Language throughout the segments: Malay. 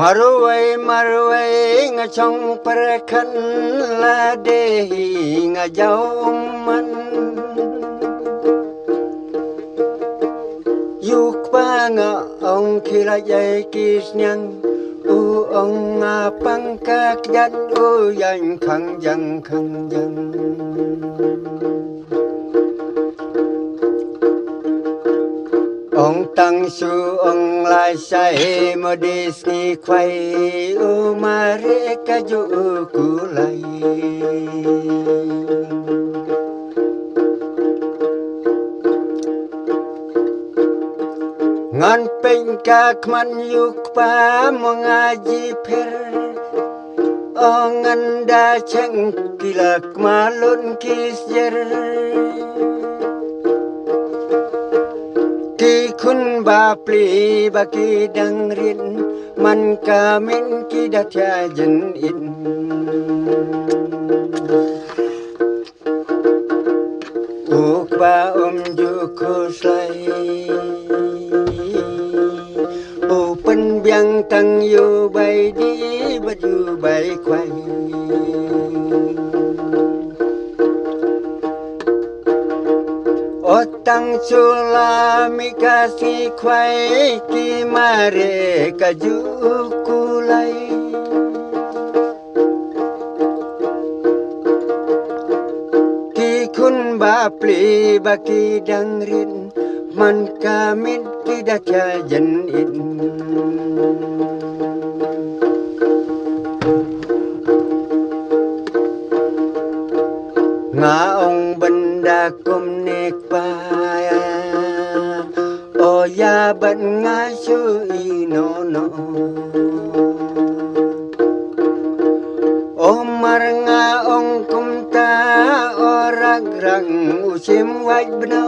Marwai ngachong perkan la dehi ngajauman yuk pa nga ong kilajay kisnyang u ong nga pangkakyan u yan kangjang Ông tăng su ông lai say mơ đi ski quay u ma re ca ju ku lai ngan pen ka kman yuk pa mo ngaji per ong anda cheng kilak malun kisjer Ki kun ba pli ba ki dang rin man ka min ki da thya jin in uk ba ju ko sai pen biang tang yu bai di ba yu bai kwai Otang chula mi kasi kwai ki mare ka ju kulai Ki kun ba pli ba ki dang rin man kamit ki da kya jan in Nga ong benda kum nek pa o ya ban nga su ino no o mar nga ong kum ta o rag rang usim waj bno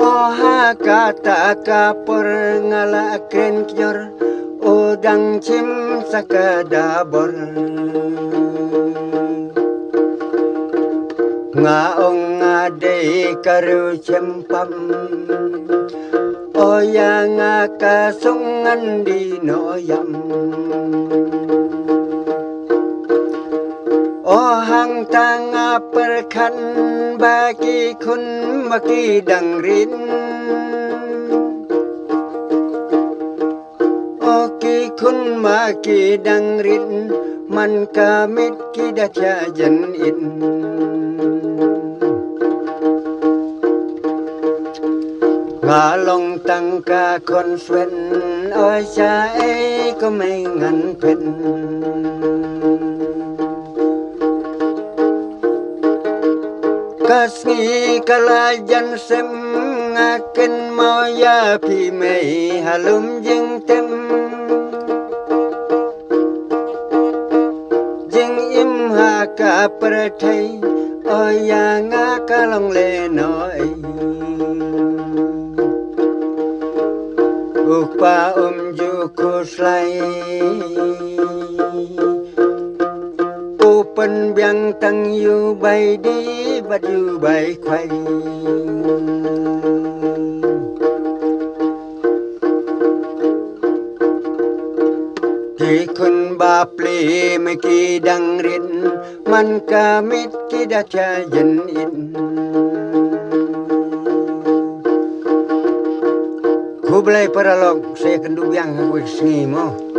o ha kata kapur ngala kren kyor o dang chim sakadabor nga ong ade karu chempam o ya nga kasungan di noyam o hang tanga perkan bagi kun maki dangrin Ki kun ma ki dang rin man kamit ki da thya jan in nga long tang ka kon swen oi cha e ko mai ngan pen kasni kalajan sem ngaken mau ya pi mei halum jing tem ka perthai o ya nga ka long le noi upa ju ko slai open biang tang yu bai di ba yu bai khwai Ki kun ba pli me ki dang rin man kamit ki da cha jan in Kublai paralog saya kendu biang aku sengi mo